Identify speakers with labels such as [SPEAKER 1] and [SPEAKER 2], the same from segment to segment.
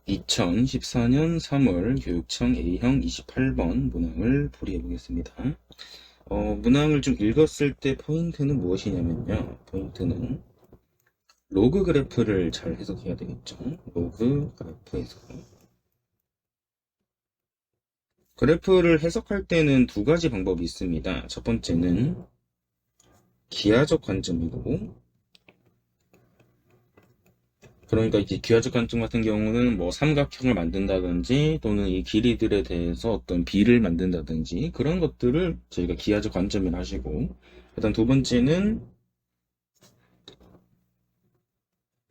[SPEAKER 1] 2014년 3월 교육청 A형 28번 문항을 풀이해 보겠습니다. 문항을 좀 읽었을 때 포인트는 무엇이냐면요. 포인트는 로그 그래프를 잘 해석해야 되겠죠. 로그 그래프 해석. 그래프를 해석할 때는 두 가지 방법이 있습니다. 첫 번째는 기하적 관점이고, 그러니까 이제 기하적 관점 같은 경우는 뭐 삼각형을 만든다든지 또는 이 길이들에 대해서 어떤 비를 만든다든지 그런 것들을 저희가 기하적 관점이라 하시고, 일단 두 번째는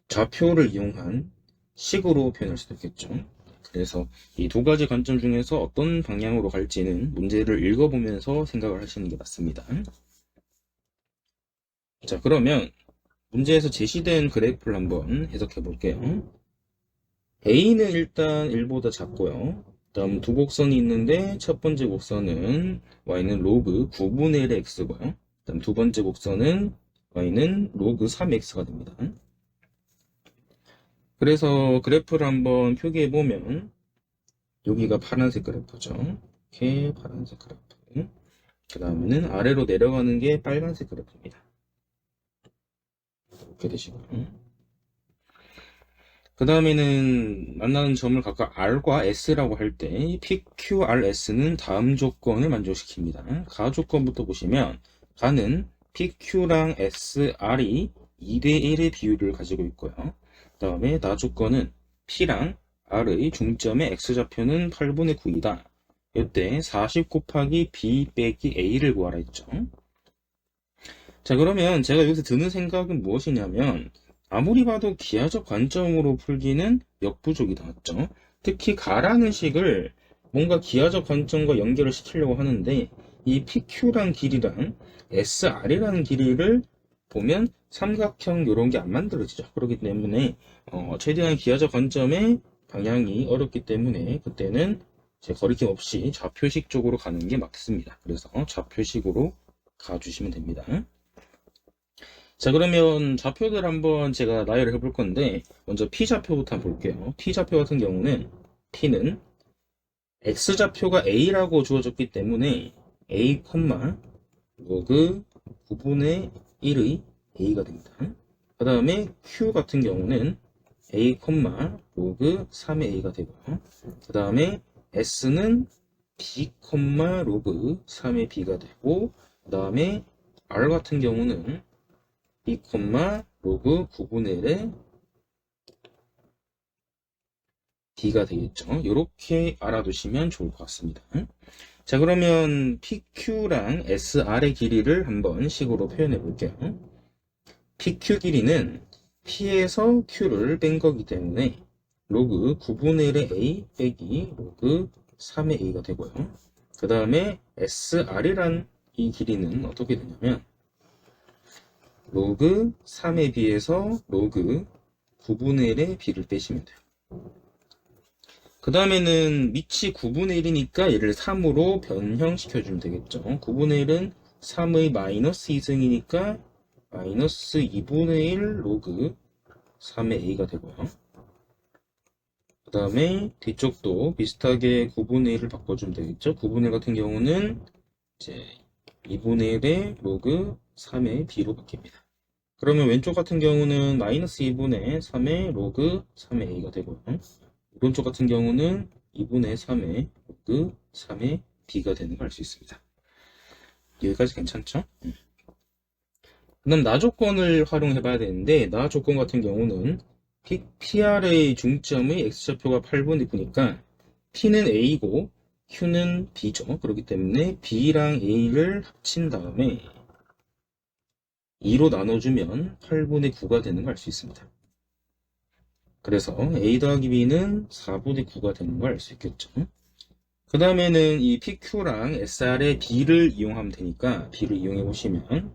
[SPEAKER 1] 좌표를 이용한 식으로 표현할 수도 있겠죠. 그래서 이 두 가지 관점 중에서 어떤 방향으로 갈지는 문제를 읽어보면서 생각을 하시는 게 맞습니다. 자, 그러면 문제에서 제시된 그래프를 한번 해석해 볼게요. A는 일단 1보다 작고요. 다음 두 곡선이 있는데 첫 번째 곡선은 y는 로그 9분의 1의 x고요. 다음 두 번째 곡선은 y는 로그 3x가 됩니다. 그래서 그래프를 한번 표기해 보면 여기가 파란색 그래프죠. 이렇게 파란색 그래프. 그 다음에는 아래로 내려가는 게 빨간색 그래프입니다. 이렇게 되시고요. 그 다음에는 만나는 점을 각각 R과 S라고 할 때 PQRS는 다음 조건을 만족시킵니다. 가 조건부터 보시면 가는 PQ랑 SR이 2대1의 비율을 가지고 있고요. 그 다음에 나 조건은 P랑 R의 중점의 X좌표는 8분의 9이다. 이때 40 곱하기 B 빼기 A를 구하라 했죠. 자, 그러면 제가 여기서 드는 생각은 무엇이냐면 아무리 봐도 기하적 관점으로 풀기는 역부족이다. 맞죠? 특히 가라는 식을 뭔가 기하적 관점과 연결을 시키려고 하는데 이 PQ란 길이랑 SR이라는 길이를 보면 삼각형 이런 게 안 만들어지죠. 그렇기 때문에 최대한 기하적 관점의 방향이 어렵기 때문에 그때는 제 거리낌 없이 좌표식 쪽으로 가는 게 맞습니다. 그래서 좌표식으로 가주시면 됩니다. 자, 그러면 좌표들 한번 제가 나열을 해볼 건데 먼저 P좌표부터 한번 볼게요. P좌표 같은 경우는 P는 X좌표가 A라고 주어졌기 때문에 A, 로그 9분의 1의 A가 됩니다. 그 다음에 Q 같은 경우는 A, 로그 3의 A가 되고요. 그 다음에 S는 B, 로그 3의 B가 되고, 그 다음에 R 같은 경우는 B, 로그 9분의 1의 D가 되겠죠. 이렇게 알아두시면 좋을 것 같습니다. 자, 그러면 PQ랑 SR의 길이를 한번 식으로 표현해 볼게요. PQ 길이는 P에서 Q를 뺀 거기 때문에 로그 9분의 1의 A 빼기 로그 3의 A가 되고요. 그 다음에 SR이란 이 길이는 어떻게 되냐면 로그 3에 비해서 로그 9분의 1의 B를 빼시면 돼요. 그 다음에는 밑이 9분의 1이니까 얘를 3으로 변형시켜주면 되겠죠. 9분의 1은 3의 마이너스 2승이니까 마이너스 2분의 1 로그 3의 A가 되고요. 그 다음에 뒤쪽도 비슷하게 9분의 1을 바꿔주면 되겠죠. 9분의 1 같은 경우는 이제 2분의 1의 로그 3의 B로 바뀝니다. 그러면 왼쪽 같은 경우는 마이너스 2분의 3의 로그 3의 A가 되고요. 오른쪽 같은 경우는 2분의 3의 로그 3의 B가 되는 걸 알 수 있습니다. 여기까지 괜찮죠? 그 다음 나 조건을 활용해 봐야 되는데 나 조건 같은 경우는 PR의 중점의 X좌표가 8분의 9니까 P는 A고 Q는 B죠. 그렇기 때문에 B랑 A를 합친 다음에 2로 나눠주면 8분의 9가 되는 걸 알 수 있습니다. 그래서 A 더하기 B는 4분의 9가 되는 걸 알 수 있겠죠. 그 다음에는 이 PQ랑 SR의 B를 이용하면 되니까 B를 이용해 보시면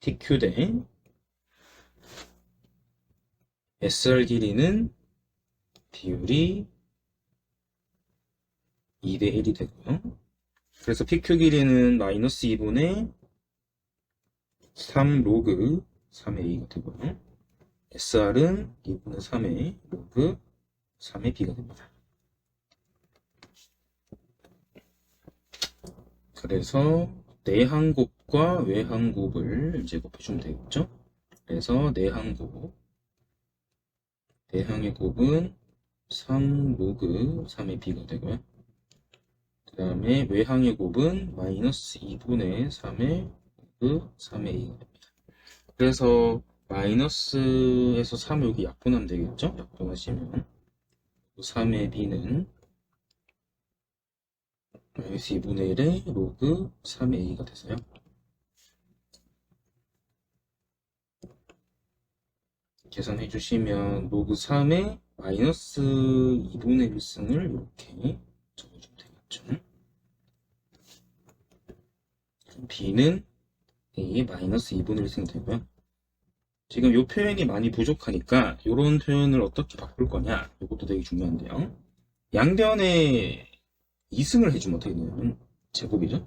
[SPEAKER 1] PQ 대 SR 길이는 비율이 2대 1이 되고요. 그래서 PQ 길이는 마이너스 2분의 3 로그 3의 A가 되고요. SR은 2분의 3의 로그 3의 b가 됩니다. 그래서 내항곱과 외항곱을 이제 곱해주면 되겠죠? 그래서 내항의 곱은 3 로그 3의 b가 되고요. 그 다음에 외항의 곱은 마이너스 2분의 3의 로그 3의 a가 됩니다. 그래서 마이너스에서 3을 여기 약분하면 되겠죠? 약분하시면 3의 b는 마이너스 2분의 1의 로그 3의 a가 되세요. 계산해 주시면 로그 3의 마이너스 2분의 1승을 이렇게 적어주면 되겠죠. b는 a의 마이너스 2분의 1승이 되고요. 지금 이 표현이 많이 부족하니까 이런 표현을 어떻게 바꿀 거냐, 이것도 되게 중요한데요. 양변에 2승을 해주면 어떻게 되냐면 제곱이죠.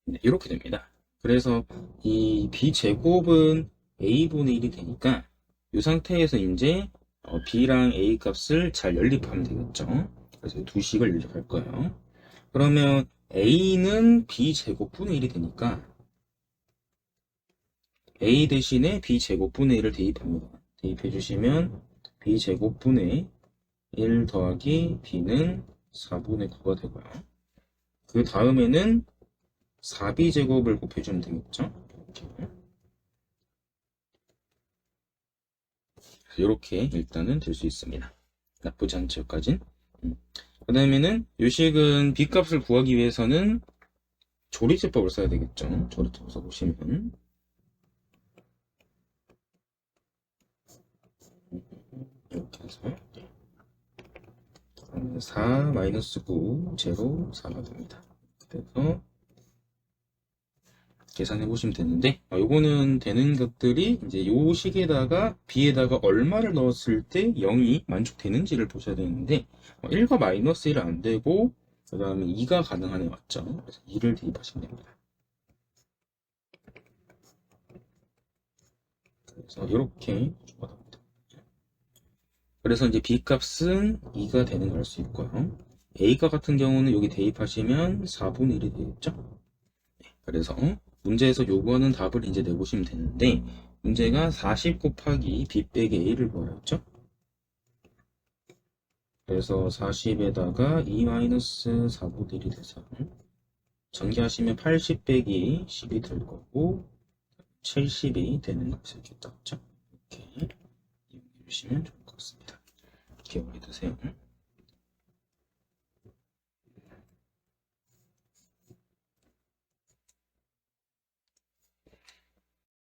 [SPEAKER 1] 네, 이렇게 됩니다. 그래서 이 b제곱은 a분의 1이 되니까 이 상태에서 이제 b랑 a 값을 잘 연립하면 되겠죠. 그래서 두 식을 연립할 거예요. 그러면 a는 b제곱분의 1이 되니까 a 대신에 b제곱분의 1을 대입합니다. 대입해 주시면 b제곱분의 1 더하기 b는 4분의 9가 되고요. 그 다음에는 4b제곱을 곱해주면 되겠죠. 이렇게 일단은 될 수 있습니다. 나쁘지 않죠, 여기까진. 그 다음에는 이 식은 b값을 구하기 위해서는 조리제법을 써야 되겠죠. 조리제법 써보시면 이렇게 해서 4 마이너스 9 제로 4가 됩니다. 그래서 계산해 보시면 되는데, 요거는 되는 것들이 이제 요 식에다가 b에다가 얼마를 넣었을 때 0이 만족되는지를 보셔야 되는데, 1과 마이너스 1은 안 되고 그 다음에 2가 가능하네, 맞죠? 그래서 2를 대입하시면 됩니다. 그래서 이렇게 주어집니다. 그래서 이제 b 값은 2가 되는 걸 알 수 있고요. a가 같은 경우는 여기 대입하시면 4분의 1이 되겠죠? 그래서 문제에서 요구하는 답을 이제 내보시면 되는데, 문제가 40 곱하기 b 빼기 a를 구하였죠? 그래서 40에다가 2-4분의 1이 돼서 전개하시면 80 빼기 10이 될 거고 70이 되는 것을 이렇게 땄죠. 이렇게 이용해 주시면 좋을 것 같습니다. 기억을 해두세요.